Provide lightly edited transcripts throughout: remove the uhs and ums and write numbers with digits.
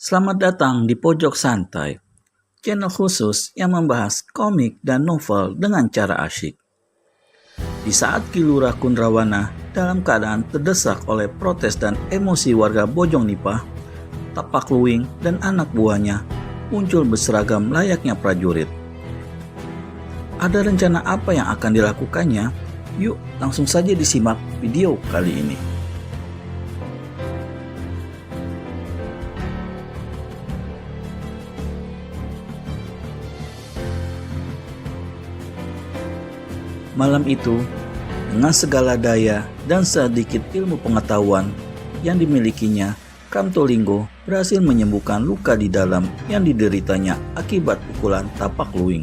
Selamat datang di Pojok Santai, channel khusus yang membahas komik dan novel dengan cara asyik. Di saat Kilura Kundrawana dalam keadaan terdesak oleh protes dan emosi warga Bojong Nipah, Tapak Luwing dan anak buahnya muncul berseragam layaknya prajurit. Ada rencana apa yang akan dilakukannya? Yuk langsung saja disimak video kali ini. Malam itu, dengan segala daya dan sedikit ilmu pengetahuan yang dimilikinya, Kamtolinggo berhasil menyembuhkan luka di dalam yang dideritanya akibat pukulan Tapak Luwing.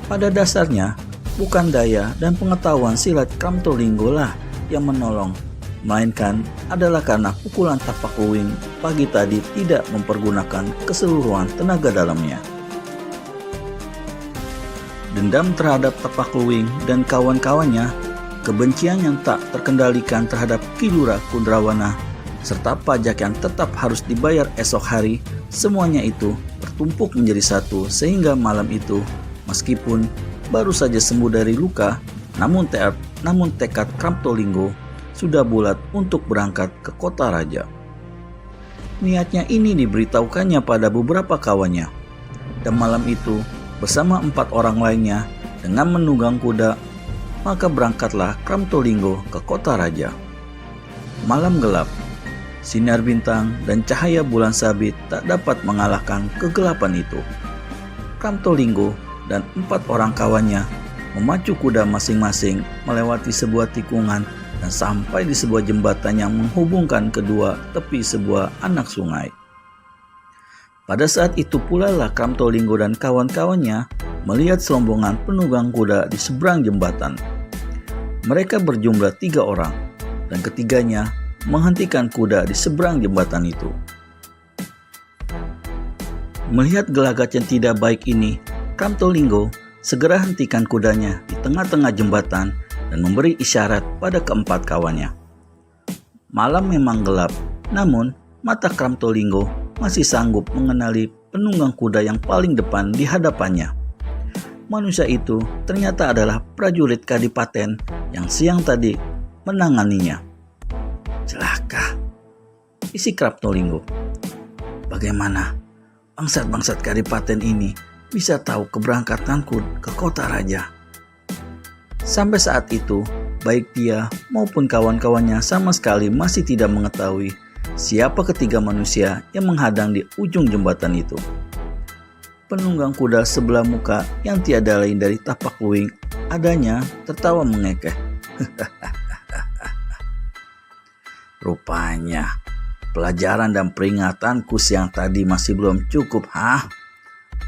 Pada dasarnya, bukan daya dan pengetahuan silat Kamtolinggo lah yang menolong, melainkan adalah karena pukulan Tapak Luwing pagi tadi tidak mempergunakan keseluruhan tenaga dalamnya. Dendam terhadap Tapak Luwing dan kawan-kawannya, kebencian yang tak terkendalikan terhadap Kilura Kundrawana, serta pajak yang tetap harus dibayar esok hari, semuanya itu bertumpuk menjadi satu sehingga malam itu, meskipun baru saja sembuh dari luka, namun tekad Kamtolinggo sudah bulat untuk berangkat ke kota raja. Niatnya ini diberitahukannya pada beberapa kawannya, dan malam itu bersama 4 orang lainnya dengan menunggang kuda, maka berangkatlah Kamtolinggo ke kota raja. Malam gelap, sinar bintang dan cahaya bulan sabit tak dapat mengalahkan kegelapan itu. Kamtolinggo dan 4 orang kawannya memacu kuda masing-masing melewati sebuah tikungan dan sampai di sebuah jembatan yang menghubungkan kedua tepi sebuah anak sungai. Pada saat itu pula lah Kamtolinggo dan kawan-kawannya melihat serombongan penunggang kuda di seberang jembatan. Mereka berjumlah 3 orang, dan ketiganya menghentikan kuda di seberang jembatan itu. Melihat gelagat yang tidak baik ini, Kamtolinggo segera hentikan kudanya di tengah-tengah jembatan dan memberi isyarat pada keempat kawannya. Malam memang gelap, namun mata Kamtolinggo masih sanggup mengenali penunggang kuda yang paling depan di hadapannya. Manusia itu ternyata adalah prajurit Kadipaten yang siang tadi menanganinya. Celaka, isi Kamtolinggo. Bagaimana bangsat-bangsat Kadipaten ini bisa tahu keberangkatanku ke kota raja? Sampai saat itu, baik dia maupun kawan-kawannya sama sekali masih tidak mengetahui siapa ketiga manusia yang menghadang di ujung jembatan itu. Penunggang kuda sebelah muka yang tiada lain dari Tapak Luwing adanya tertawa mengekeh. Rupanya pelajaran dan peringatanku siang tadi masih belum cukup,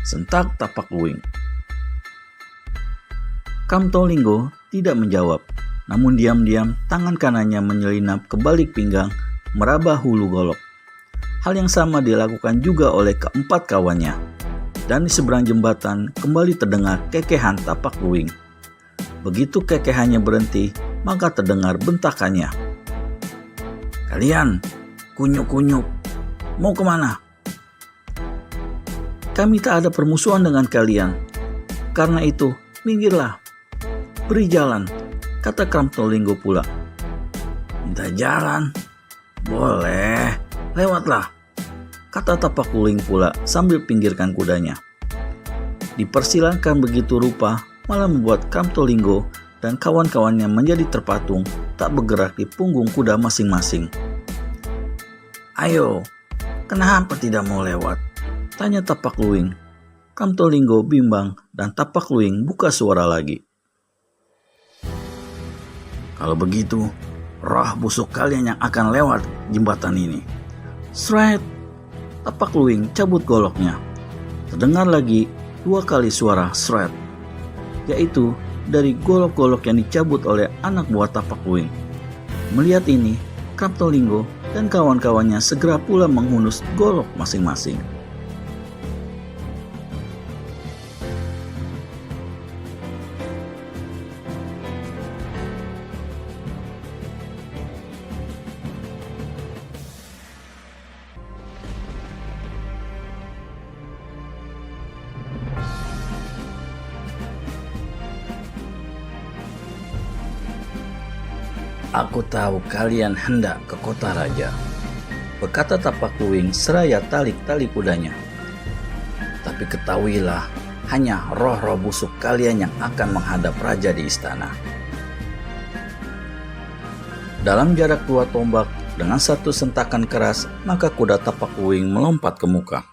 sentak Tapak Luwing. Kamtolinggo tidak menjawab, namun diam-diam tangan kanannya menyelinap ke balik pinggang meraba hulu golok. Hal yang sama dilakukan juga oleh keempat kawannya, dan di seberang jembatan kembali terdengar kekehan Tapak Luwing. Begitu kekehannya berhenti, maka terdengar bentakannya. Kalian, kunyuk-kunyuk, mau kemana? Kami tak ada permusuhan dengan kalian. Karena itu, minggirlah. Beri jalan, kata Kamtolinggo pula. Minta jalan? Boleh, lewatlah, kata Tapak Luwing pula sambil pinggirkan kudanya. Dipersilakan begitu rupa malah membuat Kamtolinggo dan kawan-kawannya menjadi terpatung tak bergerak di punggung kuda masing-masing. Ayo, kenapa tidak mau lewat? Tanya Tapak Luwing. Kamtolinggo bimbang dan Tapak Luwing buka suara lagi. Kalau begitu, roh busuk kalian yang akan lewat jembatan ini. Sret! Tapak Luwing cabut goloknya. Terdengar lagi 2 kali suara sret, yaitu dari golok-golok yang dicabut oleh anak buah Tapak Luwing. Melihat ini, Kamtolinggo dan kawan-kawannya segera pula menghunus golok masing-masing. Aku tahu kalian hendak ke kota raja, berkata Tapakluwing seraya tali kudanya. Tapi ketahuilah, hanya roh-roh busuk kalian yang akan menghadap raja di istana. Dalam jarak 2 tombak, dengan satu sentakan keras, maka kuda Tapakluwing melompat ke muka.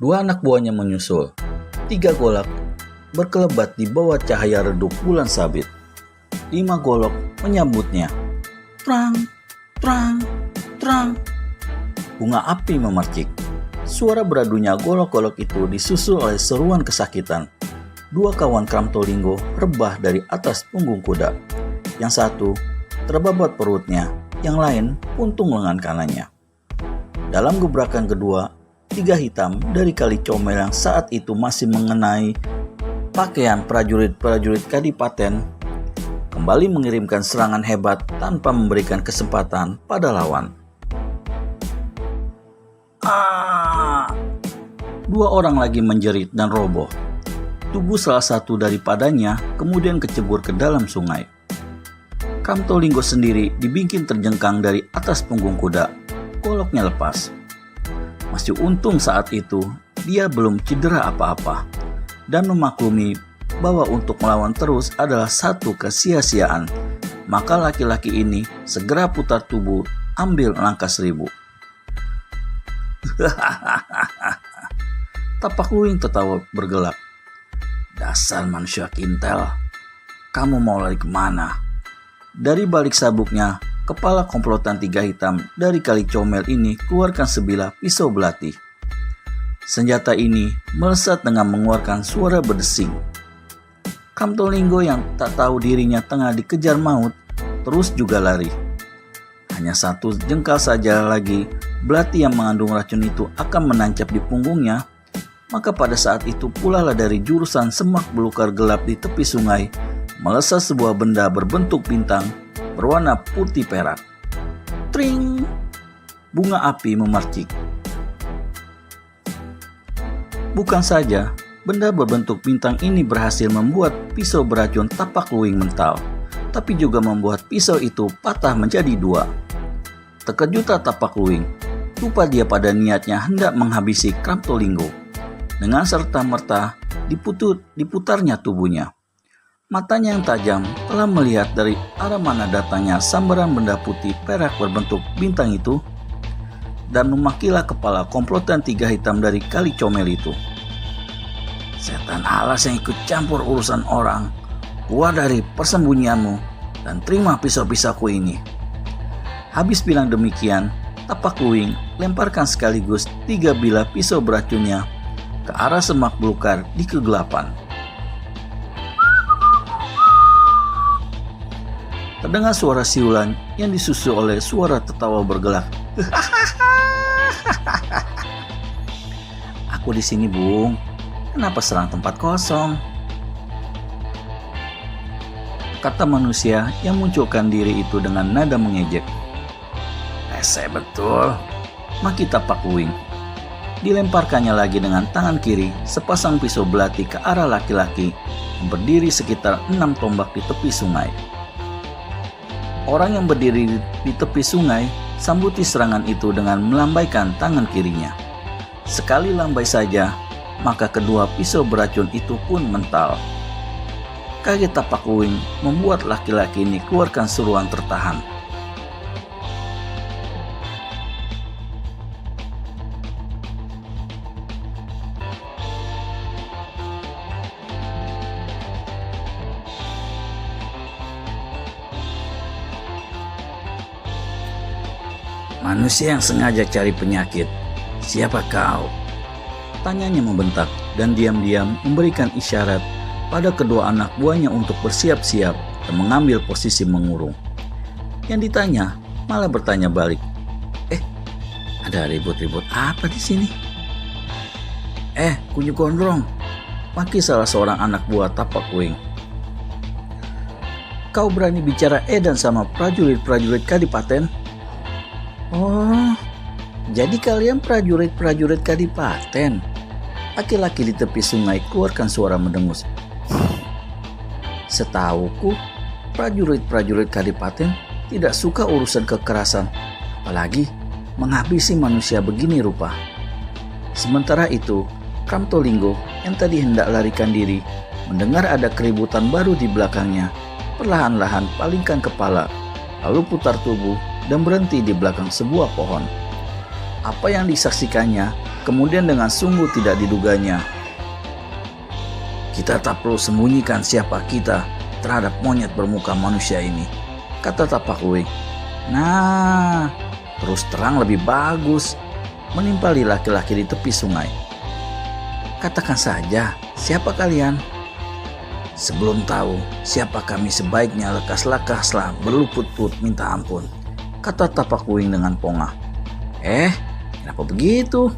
2 anak buahnya menyusul. 3 golok berkelebat di bawah cahaya redup bulan sabit. 5 golok menyambutnya. Trang, trang, trang. Bunga api memercik. Suara beradunya golok-golok itu disusul oleh seruan kesakitan. 2 kawan Kramtolinggo rebah dari atas punggung kuda. Yang satu terbabat perutnya, yang lain puntung lengan kanannya. Dalam gebrakan kedua, 3 hitam dari Kali Comel yang saat itu masih mengenai pakaian prajurit-prajurit Kadipaten kembali mengirimkan serangan hebat tanpa memberikan kesempatan pada lawan. 2 orang lagi menjerit dan roboh. Tubuh salah satu daripadanya kemudian kecebur ke dalam sungai. Kramtolinggo sendiri dibingking terjengkang dari atas punggung kuda. Goloknya lepas. Masih untung saat itu dia belum cedera apa-apa dan memaklumi bahwa untuk melawan terus adalah satu kesia-siaan. Maka laki-laki ini segera putar tubuh, ambil langkah 1000. Tapakluwing tertawa bergelak. Dasar manusia kintel, kamu mau lari kemana? Dari balik sabuknya, kepala komplotan 3 hitam dari Kali Comel ini keluarkan sebilah pisau belati. Senjata ini melesat dengan mengeluarkan suara berdesing. Kramtolinggo yang tak tahu dirinya tengah dikejar maut, terus juga lari. Hanya 1 jengkal saja lagi, belati yang mengandung racun itu akan menancap di punggungnya. Maka pada saat itu pula lah dari jurusan semak belukar gelap di tepi sungai, melesat sebuah benda berbentuk bintang berwarna putih perak. Tring! Bunga api memercik. Bukan saja benda berbentuk bintang ini berhasil membuat pisau beracun Tapakluwing mental, tapi juga membuat pisau itu patah menjadi 2. Terkejut Tapakluwing, lupa dia pada niatnya hendak menghabisi Kramtolinggo. Dengan serta-merta diputarnya tubuhnya. Matanya yang tajam telah melihat dari arah mana datangnya sambaran benda putih perak berbentuk bintang itu dan memakilah kepala komplotan 3 hitam dari Kali Comel itu. Setan alas yang ikut campur urusan orang, keluar dari persembunyianmu dan terima pisau-pisauku ini. Habis bilang demikian, Tapakluwing lemparkan sekaligus 3 bilah pisau beracunnya ke arah semak belukar di kegelapan. Terdengar suara siulan yang disusul oleh suara tertawa bergelak. Aku di sini, Bung. Kenapa serang tempat kosong? Kata manusia yang munculkan diri itu dengan nada mengejek. Rese betul, maki Tapakluwing. Dilemparkannya lagi dengan tangan kiri sepasang pisau belati ke arah laki-laki yang berdiri sekitar 6 tombak di tepi sungai. Orang yang berdiri di tepi sungai sambuti serangan itu dengan melambaikan tangan kirinya. Sekali lambai saja, maka kedua pisau beracun itu pun mental. Kaget Tapakluwing membuat laki-laki ini keluarkan seruan tertahan. Manusia yang sengaja cari penyakit, siapa kau? Tanyanya membentak dan diam-diam memberikan isyarat pada kedua anak buahnya untuk bersiap-siap dan mengambil posisi mengurung. Yang ditanya malah bertanya balik, ada ribut-ribut apa di sini? Kunyuk gondrong, maki salah seorang anak buah Tapakluwing. Kau berani bicara edan sama prajurit-prajurit Kadipaten? Oh, jadi kalian prajurit-prajurit Kadipaten? Laki-laki di tepi sungai keluarkan suara mendengus. Setauku, prajurit-prajurit Kadipaten tidak suka urusan kekerasan, apalagi menghabisi manusia begini rupa. Sementara itu, Kamtolinggo yang tadi hendak larikan diri, mendengar ada keributan baru di belakangnya, perlahan-lahan palingkan kepala, lalu putar tubuh dan berhenti di belakang sebuah pohon. Apa yang disaksikannya kemudian dengan sungguh tidak diduganya. "Kita tak perlu sembunyikan siapa kita terhadap monyet bermuka manusia ini," kata Tapak Kuwing. "Nah, terus terang lebih bagus," menimpali laki-laki di tepi sungai. "Katakan saja, siapa kalian?" "Sebelum tahu siapa kami sebaiknya lekas-lekaslah berlutut minta ampun," kata Tapak Kuwing dengan pongah. Kenapa begitu?"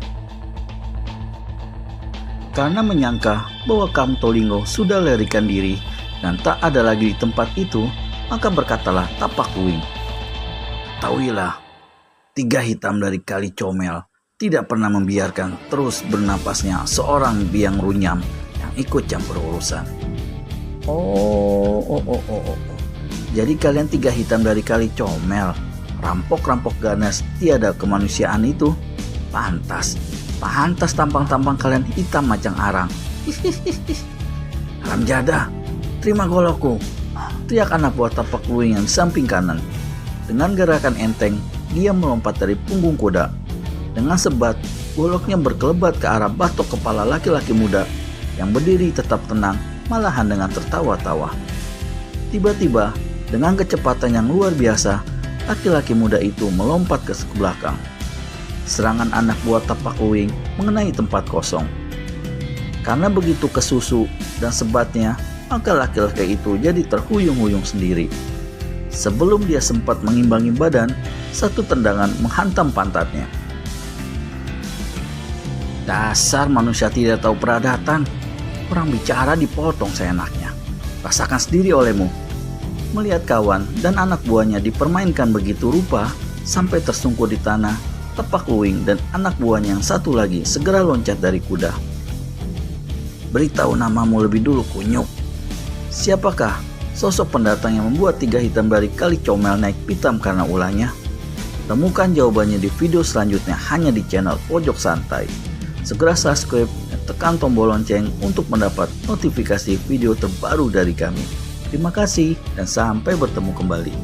Karena menyangka bahwa Kamtolinggo sudah larikan diri dan tak ada lagi di tempat itu, maka berkatalah Tapak Kuwing, "Ketahuilah, 3 hitam dari Kali Comel tidak pernah membiarkan terus bernapasnya seorang biang runyam yang ikut campur urusan." Oh. Jadi kalian 3 hitam dari Kali Comel, rampok-rampok ganas tiada kemanusiaan itu. Pantas tampang-tampang kalian hitam macam arang. "Haramjada, terima golokku," teriak anak buah Tapak Kuwing yang di samping kanan. Dengan gerakan enteng, dia melompat dari punggung kuda. Dengan sebat, goloknya berkelebat ke arah batok kepala laki-laki muda yang berdiri tetap tenang, malahan dengan tertawa-tawa. Tiba-tiba, dengan kecepatan yang luar biasa, laki-laki muda itu melompat ke belakang. Serangan anak buah Tapak Kuwing mengenai tempat kosong. Karena begitu kesusu dan sebatnya, maka laki-laki itu jadi terhuyung-huyung sendiri. Sebelum dia sempat mengimbangi badan, satu tendangan menghantam pantatnya. "Dasar manusia tidak tahu peradatan, orang bicara dipotong seenaknya. Rasakan sendiri olehmu." Melihat kawan dan anak buahnya dipermainkan begitu rupa sampai tersungkur di tanah, Tapak Kuwing dan anak buahnya yang satu lagi segera loncat dari kuda. "Beritahu namamu lebih dulu, kunyuk. Siapakah sosok pendatang yang membuat 3 hitam dari Kali Comel naik pitam karena ulahnya? Temukan jawabannya di video selanjutnya hanya di channel Pojok Santai. Segera subscribe dan tekan tombol lonceng untuk mendapat notifikasi video terbaru dari kami. Terima kasih dan sampai bertemu kembali.